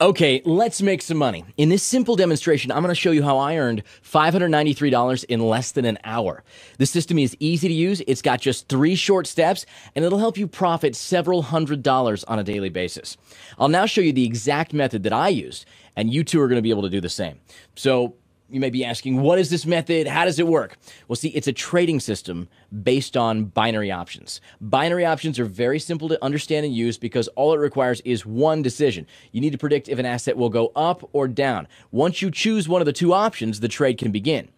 Okay, let's make some money. In this simple demonstration, I'm going to show you how I earned $593 in less than an hour. The system is easy to use. It's got just 3 short steps, and it'll help you profit several $100s on a daily basis. I'll now show you the exact method that I used, and you too are going to be able to do the same. So you may be asking, what is this method? How does it work? Well, see, it's a trading system based on binary options. Binary options are very simple to understand and use because all it requires is one decision. You need to predict if an asset will go up or down. Once you choose one of the 2 options, the trade can begin.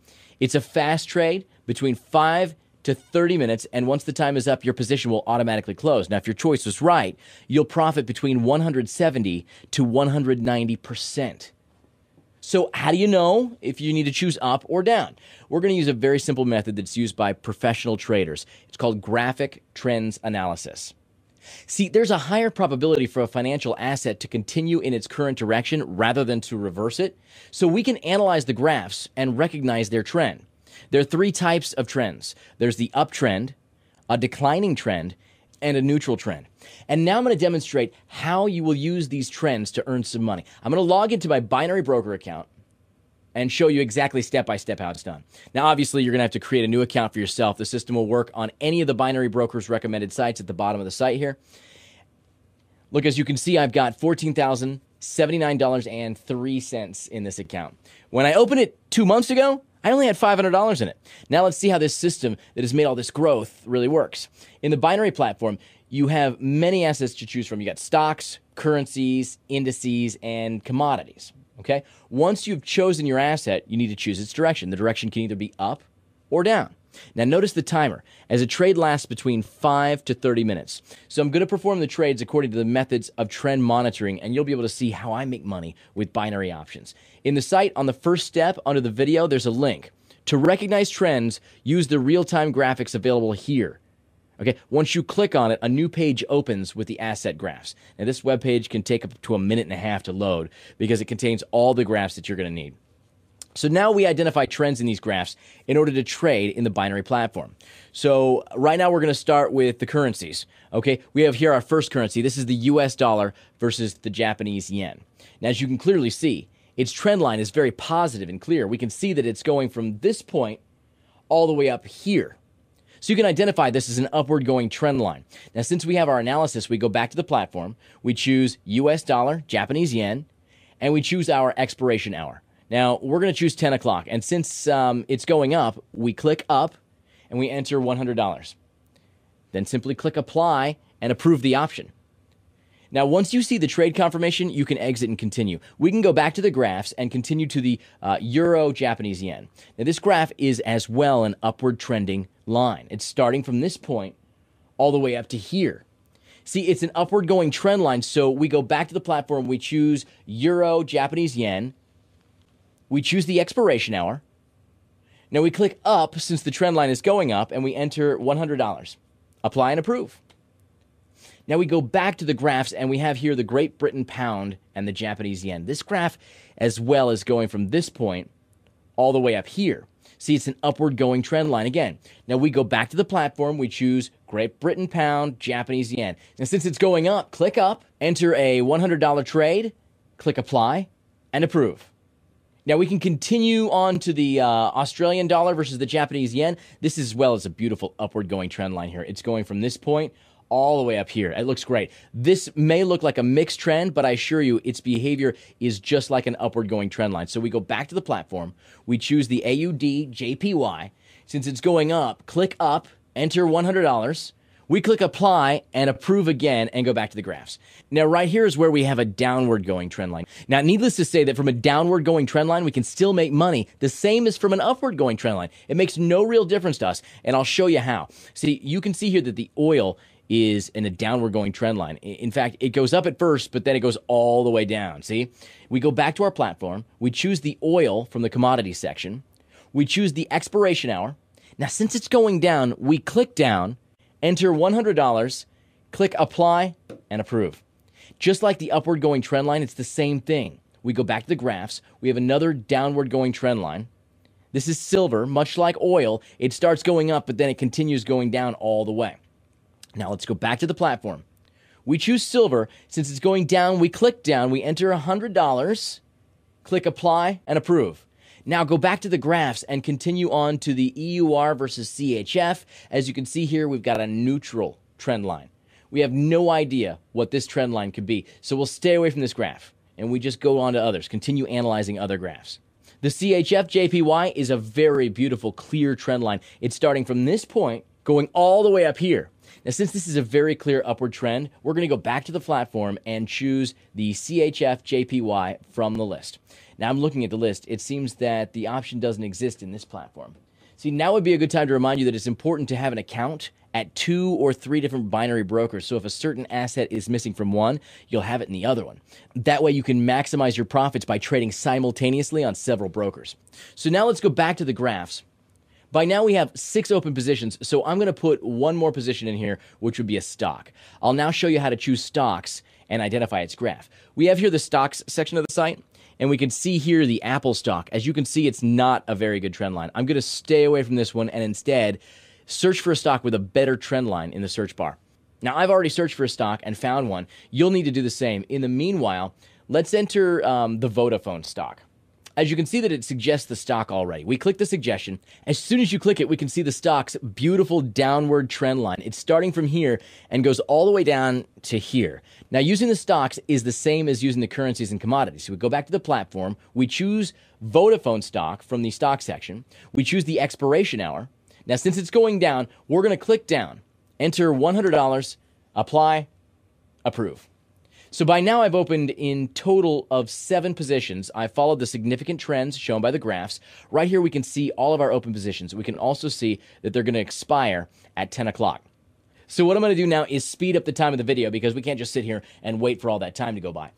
It's a fast trade between 5 to 30 minutes, and once the time is up, your position will automatically close. Now, if your choice was right, you'll profit between 170 to 190%. So how do you know if you need to choose up or down? We're going to use a very simple method that's used by professional traders. It's called graphic trends analysis. See, there's a higher probability for a financial asset to continue in its current direction rather than to reverse it. So we can analyze the graphs and recognize their trend. There are 3 types of trends. There's the uptrend, a declining trend, and a neutral trend. And now I'm going to demonstrate how you will use these trends to earn some money. I'm going to log into my binary broker account and show you exactly step by step how it's done. Now, obviously, you're going to have to create a new account for yourself. The system will work on any of the binary brokers recommended sites at the bottom of the site here. Look, as you can see, I've got $14,079.03 in this account. When I opened it 2 months ago, I only had $500 in it. Now let's see how this system that has made all this growth really works. In the binary platform, you have many assets to choose from. You got stocks, currencies, indices, and commodities. Okay? Once you've chosen your asset, you need to choose its direction. The direction can either be up or down. Now notice the timer, as a trade lasts between 5 to 30 minutes. So I'm going to perform the trades according to the methods of trend monitoring, and you'll be able to see how I make money with binary options. In the site, on the first step under the video, there's a link. To recognize trends, use the real-time graphics available here. Okay, once you click on it, a new page opens with the asset graphs. Now this web page can take up to 1.5 minutes to load because it contains all the graphs that you're going to need. So now we identify trends in these graphs in order to trade in the binary platform. So right now we're going to start with the currencies. Okay, we have here our first currency. This is the US dollar versus the Japanese yen. Now, as you can clearly see, its trend line is very positive and clear. We can see that it's going from this point all the way up here. So you can identify this as an upward going trend line. Now, since we have our analysis, we go back to the platform, we choose US dollar, Japanese yen, and we choose our expiration hour. Now, we're going to choose 10 o'clock, and since it's going up, we click up, and we enter $100. Then simply click apply and approve the option. Now, once you see the trade confirmation, you can exit and continue. We can go back to the graphs and continue to the Euro Japanese yen. Now, this graph is as well an upward trending line. It's starting from this point all the way up to here. See, it's an upward going trend line, so we go back to the platform, we choose Euro Japanese yen, we choose the expiration hour. Now we click up since the trend line is going up, and we enter $100. Apply and approve. Now we go back to the graphs, and we have here the Great Britain pound and the Japanese yen. This graph as well is going from this point all the way up here. See, it's an upward going trend line again. Now we go back to the platform, we choose Great Britain pound, Japanese yen. And since it's going up, click up, enter a $100 trade, click apply, and approve. Now we can continue on to the Australian dollar versus the Japanese yen. This as well is a beautiful upward going trend line here. It's going from this point all the way up here. It looks great. This may look like a mixed trend, but I assure you its behavior is just like an upward going trend line. So we go back to the platform. We choose the AUD JPY. Since it's going up, click up, enter $100. We click apply and approve again and go back to the graphs. Now, right here is where we have a downward going trend line. Now, needless to say that from a downward going trend line, we can still make money the same as from an upward going trend line. It makes no real difference to us, and I'll show you how. See, you can see here that the oil is in a downward going trend line. In fact, it goes up at first, but then it goes all the way down. See, we go back to our platform. We choose the oil from the commodity section. We choose the expiration hour. Now, since it's going down, we click down, enter $100, click apply, and approve. Just like the upward going trend line, it's the same thing. We go back to the graphs. We have another downward going trend line. This is silver, much like oil. It starts going up, but then it continues going down all the way. Now let's go back to the platform. We choose silver. Since it's going down, we click down, we enter $100, click apply and approve. Now go back to the graphs and continue on to the EUR versus CHF. As you can see here, we've got a neutral trend line. We have no idea what this trend line could be, so we'll stay away from this graph, and we just go on to others, continue analyzing other graphs. The CHF JPY is a very beautiful, clear trend line. It's starting from this point, going all the way up here. Now, since this is a very clear upward trend, we're going to go back to the platform and choose the CHF JPY from the list. Now, I'm looking at the list. It seems that the option doesn't exist in this platform. See, now would be a good time to remind you that it's important to have an account at 2 or 3 different binary brokers. So if a certain asset is missing from one, you'll have it in the other one. That way you can maximize your profits by trading simultaneously on several brokers. So now let's go back to the graphs. By now we have 6 open positions, so I'm going to put one more position in here, which would be a stock. I'll now show you how to choose stocks and identify its graph. We have here the stocks section of the site, and we can see here the Apple stock. As you can see, it's not a very good trend line. I'm going to stay away from this one and instead search for a stock with a better trend line in the search bar. Now, I've already searched for a stock and found one. You'll need to do the same. In the meanwhile, let's enter the Vodafone stock. As you can see that it suggests the stock already. We click the suggestion. As soon as you click it, we can see the stock's beautiful downward trend line. It's starting from here and goes all the way down to here. Now, using the stocks is the same as using the currencies and commodities. So we go back to the platform. We choose Vodafone stock from the stock section. We choose the expiration hour. Now, since it's going down, we're going to click down, enter $100, apply, approve. So by now I've opened in total of 7 positions. I followed the significant trends shown by the graphs. Right here we can see all of our open positions. We can also see that they're going to expire at 10 o'clock. So what I'm going to do now is speed up the time of the video because we can't just sit here and wait for all that time to go by.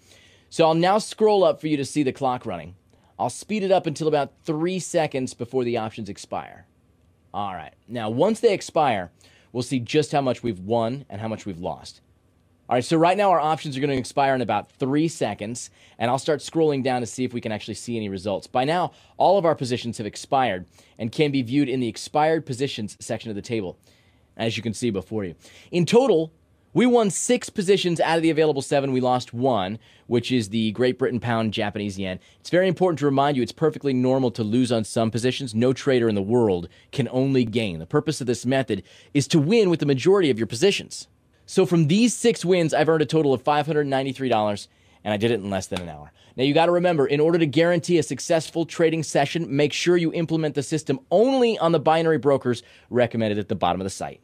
So I'll now scroll up for you to see the clock running. I'll speed it up until about 3 seconds before the options expire. All right. Now once they expire, we'll see just how much we've won and how much we've lost. All right, so right now our options are going to expire in about 3 seconds, and I'll start scrolling down to see if we can actually see any results. By now, all of our positions have expired and can be viewed in the expired positions section of the table, as you can see before you. In total, we won 6 positions out of the available 7. We lost 1, which is the Great Britain pound Japanese yen. It's very important to remind you it's perfectly normal to lose on some positions. No trader in the world can only gain. The purpose of this method is to win with the majority of your positions. So from these 6 wins, I've earned a total of $593, and I did it in less than an hour. Now, you got to remember, in order to guarantee a successful trading session, make sure you implement the system only on the binary brokers recommended at the bottom of the site.